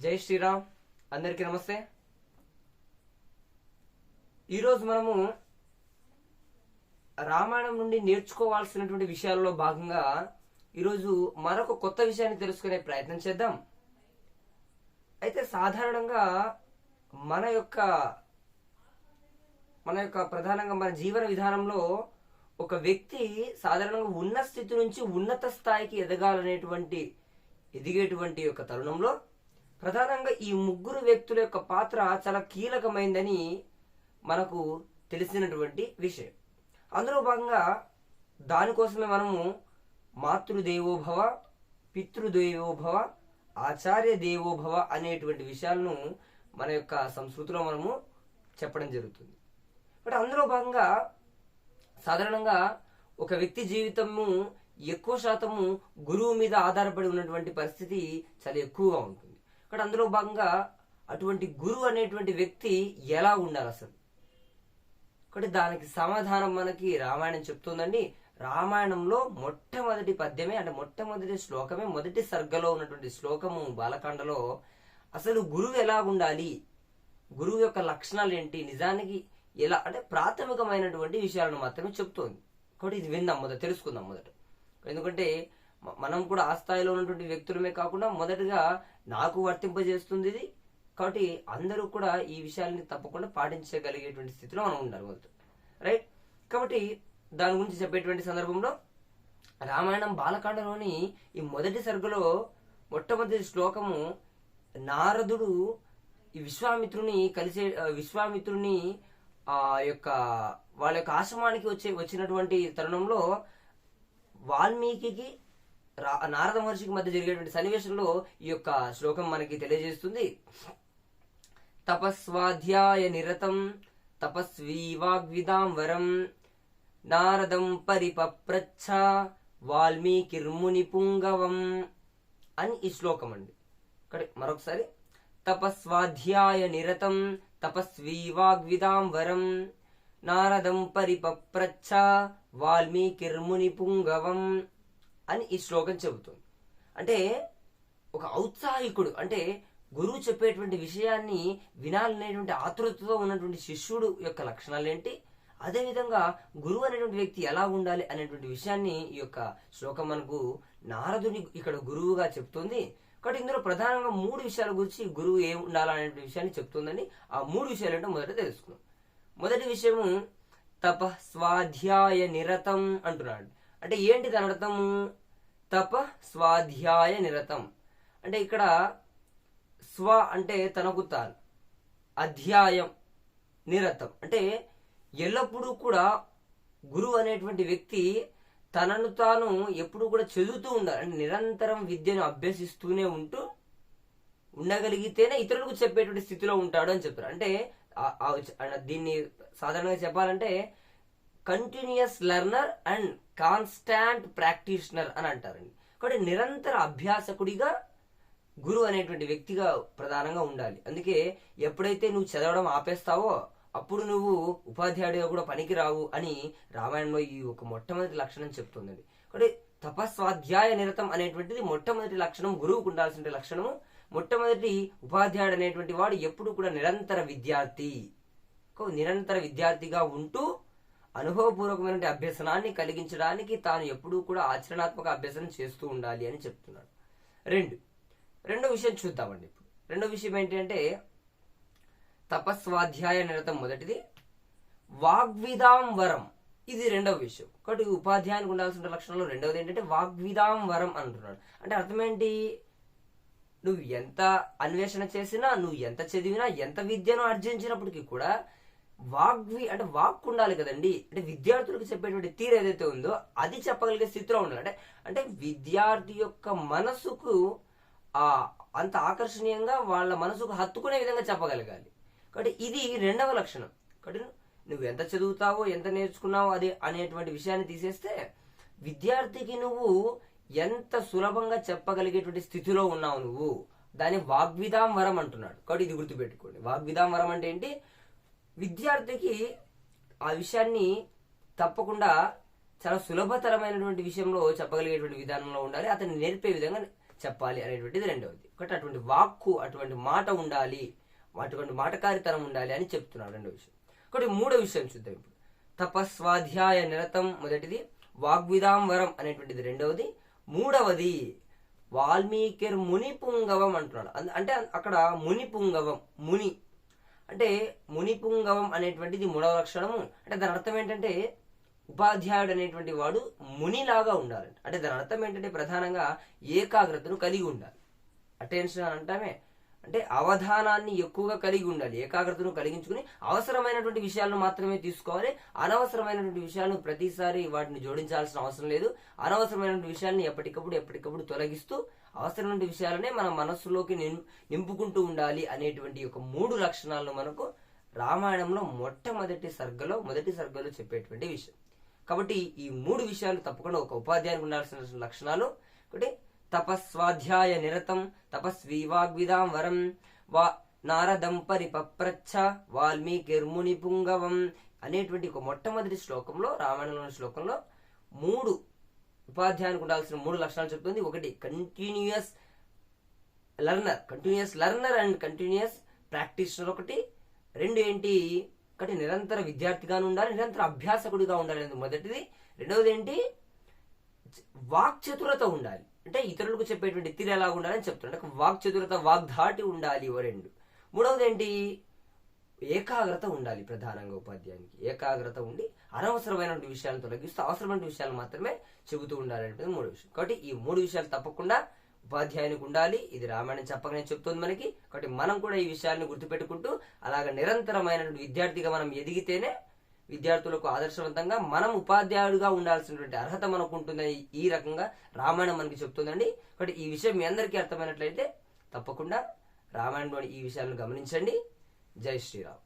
జై శ్రీరామ్. అందరికీ నమస్తే. ఈరోజు మనము రామాయణం నుండి నేర్చుకోవాల్సినటువంటి విషయాల్లో భాగంగా ఈరోజు మరొక కొత్త విషయాన్ని తెలుసుకునే ప్రయత్నం చేద్దాం. అయితే సాధారణంగా మన యొక్క ప్రధానంగా మన జీవన విధానంలో ఒక వ్యక్తి సాధారణంగా ఉన్న స్థితి నుంచి ఉన్నత స్థాయికి ఎదిగేటువంటి యొక్క తరుణంలో ప్రధానంగా ఈ ముగ్గురు వ్యక్తుల యొక్క పాత్ర చాలా కీలకమైందని మనకు తెలిసినటువంటి విషయం. అందులో భాగంగా దానికోసమే మనము మాతృదేవోభవ, పితృదేవోభవ, ఆచార్య దేవోభవ అనేటువంటి విషయాలను మన యొక్క సంస్కృతిలో మనము చెప్పడం జరుగుతుంది. బట్ అందులో భాగంగా సాధారణంగా ఒక వ్యక్తి జీవితము ఎక్కువ శాతము గురువు మీద ఆధారపడి ఉన్నటువంటి పరిస్థితి చాలా ఎక్కువగా ఉంటుంది. ఇక్కడ అందులో భాగంగా అటువంటి గురువు అనేటువంటి వ్యక్తి ఎలా ఉండాలి అసలు? కాబట్టి దానికి సమాధానం మనకి రామాయణం చెప్తుందండి. రామాయణంలో మొట్టమొదటి పద్యమే అంటే మొట్టమొదటి శ్లోకమే, మొదటి సర్గలో ఉన్నటువంటి శ్లోకము బాలకాండలో అసలు గురువు ఎలా ఉండాలి, గురువు యొక్క లక్షణాలు ఏంటి, నిజానికి ఎలా అంటే ప్రాథమికమైనటువంటి విషయాలను మాత్రమే చెప్తోంది. కాబట్టి ఇది విందాం, తెలుసుకుందాం మొదట. ఎందుకంటే మనం కూడా ఆ స్థాయిలో ఉన్నటువంటి వ్యక్తులమే కాకుండా మొదటగా నాకు వర్తింపజేస్తుంది ఇది. కాబట్టి అందరూ కూడా ఈ విషయాన్ని తప్పకుండా పాటించగలిగేటువంటి స్థితిలో మనం ఉండాలి మొదట, రైట్? కాబట్టి దాని గురించి చెప్పేటువంటి సందర్భంలో రామాయణం బాలకాండలోని ఈ మొదటి సర్గలో మొట్టమొదటి శ్లోకము నారదుడు ఈ విశ్వామిత్రుని వాళ్ళ యొక్క ఆశ్రమానికి వచ్చినటువంటి తరుణంలో వాల్మీకి నారద మహర్షికి మధ్య జరిగేటువంటి సన్నివేశంలో ఈ యొక్క శ్లోకం మనకి తెలియజేస్తుంది. తపస్వాధ్యాయ నిరతం తపస్వీ వాగ్విదాం వరం నారదం పరిపప్రచ్ఛ వాల్మీకిర్ముని పుంగవం అని ఈ శ్లోకం అండి. ఇక్కడ మరొకసారి, తపస్వాధ్యాయ నిరతం తపస్వీ వాగ్విదాం వరం నారదం పరిపప్రచ్ఛ వాల్మీకిర్ముని పుంగవం అని ఈ శ్లోకం చెబుతుంది. అంటే ఒక ఔత్సాహికుడు, అంటే గురువు చెప్పేటువంటి విషయాన్ని వినాలనేటువంటి ఆతృతతో ఉన్నటువంటి శిష్యుడు యొక్క లక్షణాలు ఏంటి, అదేవిధంగా గురువు అనేటువంటి వ్యక్తి ఎలా ఉండాలి అనేటువంటి విషయాన్ని ఈ యొక్క శ్లోకం మనకు నారదుని ఇక్కడ గురువుగా చెప్తుంది. కాబట్టి ఇందులో ప్రధానంగా 3 విషయాల గురించి గురువు ఏం ఉండాలనే విషయాన్ని చెప్తుందని ఆ 3 విషయాలు ఏంటో మొదట తెలుసుకున్నాం. మొదటి విషయము తప స్వాధ్యాయ నిరతం అంటున్నాడు. అంటే ఏంటి దాని అర్థము? తప స్వాధ్యాయ నిరతం అంటే ఇక్కడ స్వ అంటే తనకు తాను, అధ్యాయం నిరతం అంటే ఎల్లప్పుడూ కూడా గురువు అనేటువంటి వ్యక్తి తనను తాను ఎప్పుడు కూడా చదువుతూ ఉండాలి. అంటే నిరంతరం విద్యను అభ్యసిస్తూనే ఉండగలిగితేనే ఇతరులకు చెప్పేటువంటి స్థితిలో ఉంటాడు అని చెప్తారు. అంటే దీన్ని సాధారణంగా చెప్పాలంటే continuous learner and constant practitioner అని అంటారండి. కాబట్టి నిరంతర అభ్యాసకుడిగా గురువు అనేటువంటి వ్యక్తిగా ప్రధానంగా ఉండాలి. అందుకే ఎప్పుడైతే నువ్వు చదవడం ఆపేస్తావో అప్పుడు నువ్వు ఉపాధ్యాయుడిగా కూడా పనికిరావు అని రామాయణంలో ఈ ఒక మొట్టమొదటి లక్షణం చెప్తుందండి. కాబట్టి తపస్వాధ్యాయ నిరతం అనేటువంటిది మొట్టమొదటి లక్షణం, గురువుకు ఉండాల్సిన లక్షణము. మొట్టమొదటి ఉపాధ్యాయుడు అనేటువంటి వాడు ఎప్పుడు కూడా నిరంతర విద్యార్థిగా ఉంటూ అనుభవపూర్వకమైన అభ్యసనాన్ని కలిగించడానికి తాను ఎప్పుడూ కూడా ఆచరణాత్మక అభ్యసనం చేస్తూ ఉండాలి అని చెప్తున్నాడు. రెండో విషయం చూద్దామండి. ఇప్పుడు రెండో విషయం ఏంటి అంటే తపస్వాధ్యాయ నిరతం మొదటిది, వాగ్విదాం వరం ఇది రెండవ విషయం. కాబట్టి ఉపాధ్యాయునికి ఉండాల్సిన లక్షణంలో రెండవది ఏంటంటే వాగ్విదాం వరం అంటున్నాడు. అంటే అర్థం ఏంటి? నువ్వు ఎంత అన్వేషణ చేసినా, నువ్వు ఎంత చదివినా, ఎంత విద్యను ఆర్జించినప్పటికీ కూడా అంటే వాక్ ఉండాలి కదండి. అంటే విద్యార్థులకు చెప్పేటువంటి తీరు ఏదైతే ఉందో అది చెప్పగలిగే స్థితిలో ఉండాలి. అంటే విద్యార్థి యొక్క మనసుకు అంత ఆకర్షణీయంగా వాళ్ళ మనసుకు హత్తుకునే విధంగా చెప్పగలగాలి. కాబట్టి ఇది రెండవ లక్షణం. కాబట్టి నువ్వు ఎంత చదువుతావో, ఎంత నేర్చుకున్నావో అదే అనేటువంటి విషయాన్ని తీసేస్తే విద్యార్థికి నువ్వు ఎంత సులభంగా చెప్పగలిగేటువంటి స్థితిలో ఉన్నావు నువ్వు, దాన్ని వాగ్విదాం వరం అంటున్నాడు. కాబట్టి ఇది గుర్తుపెట్టుకోండి. వాగ్విదాం వరం అంటే ఏంటి? విద్యార్థికి ఆ విషయాన్ని తప్పకుండా చాలా సులభతరమైనటువంటి విషయంలో చెప్పగలిగేటువంటి విధానంలో ఉండాలి. అతన్ని నేర్పే విధంగా చెప్పాలి అనేటువంటిది రెండవది. ఒకటి అటువంటి వాక్కు, అటువంటి మాట ఉండాలి, అటువంటి మాటకారితనం ఉండాలి అని చెప్తున్నాడు రెండో విషయం. ఒకటి మూడో విషయం చూద్దాం ఇప్పుడు. తపస్వాధ్యాయ నిరతం మొదటిది, వాగ్విదాం వరం అనేటువంటిది రెండవది. మూడవది వాల్మీకిర్ ముని పుంగవం అంటున్నాడు. అంటే అక్కడ ముని పుంగవం, ముని అంటే ముని పుంగవం అనేటువంటిది మూడవ లక్షణము. అంటే దాని అర్థం ఏంటంటే ఉపాధ్యాయుడు అనేటువంటి వాడు మునిలాగా ఉండాలంట. అంటే దాని అర్థం ఏంటంటే ప్రధానంగా ఏకాగ్రతను కలిగి ఉండాలి. అటెన్షన్ అంటామే, అంటే అవధానాన్ని ఎక్కువగా కలిగి ఉండాలి, ఏకాగ్రతను కలిగించుకుని అవసరమైనటువంటి విషయాలను మాత్రమే తీసుకోవాలి. అనవసరమైనటువంటి విషయాలను ప్రతిసారి వాటిని జోడించాల్సిన అవసరం లేదు. అనవసరమైనటువంటి విషయాన్ని ఎప్పటికప్పుడు తొలగిస్తూ అవసరమైన విషయాలనే మన మనస్సులోకి నింపుకుంటూ ఉండాలి అనేటువంటి ఒక మూడు లక్షణాలను మనకు రామాయణంలో మొదటి సర్గలో చెప్పేటువంటి విషయం. కాబట్టి ఈ మూడు విషయాలు తప్పకుండా ఒక ఉపాధ్యాయునికి ఉండాల్సిన లక్షణాలు. ఒకటి తపస్వాధ్యాయ నిరతం, తపస్వీ వాగ్విదాం వరం, నారదం పరిపప్రచ్ఛ వాల్మీకిర్ముని పుంగవం అనేటువంటి ఒక మొట్టమొదటి శ్లోకంలో, రామాయణంలోని శ్లోకంలో మూడు ఉపాధ్యాయునికి ఉండాల్సిన మూడు లక్షణాలు చెప్తుంది. ఒకటి continuous learner and continuous practitioner. ఒకటి రెండు ఏంటి, ఒకటి నిరంతర విద్యార్థిగాను ఉండాలి, నిరంతర అభ్యాసకుడిగా ఉండాలి అనేది మొదటిది. రెండవది ఏంటి, వాక్చతురత ఉండాలి, అంటే ఇతరులకు చెప్పేటువంటి తీరు ఎలా ఉండాలని చెప్తున్నాడు. వాక్చతురత, వాగ్ధాటి ఉండాలి ఓ రెండు. మూడవది ఏంటి, ఏకాగ్రత ఉండాలి. ప్రధానంగా ఉపాధ్యాయునికి ఏకాగ్రత ఉండి అనవసరమైనటువంటి విషయాలను తొలగిస్తూ అవసరమైన విషయాలు మాత్రమే చెబుతూ ఉండాలి అనేది మూడో విషయం. కాబట్టి ఈ మూడు విషయాలు తప్పకుండా ఉపాధ్యాయునికి ఉండాలి. ఇది రామాయణం చెప్పకనే చెప్తుంది మనకి. కాబట్టి మనం కూడా ఈ విషయాలను గుర్తుపెట్టుకుంటూ అలాగ నిరంతరమైనటువంటి విద్యార్థిగా మనం ఎదిగితేనే విద్యార్థులకు ఆదర్శవంతంగా మనం ఉపాధ్యాయుడిగా ఉండాల్సినటువంటి అర్హత మనకు ఉంటుందని ఈ రకంగా రామాయణం మనకి చెప్తుందండి. కాబట్టి ఈ విషయం మీ అందరికీ అర్థమైనట్లయితే తప్పకుండా రామాయణంలోని ఈ విషయాలను గమనించండి. జై శ్రీరామ్.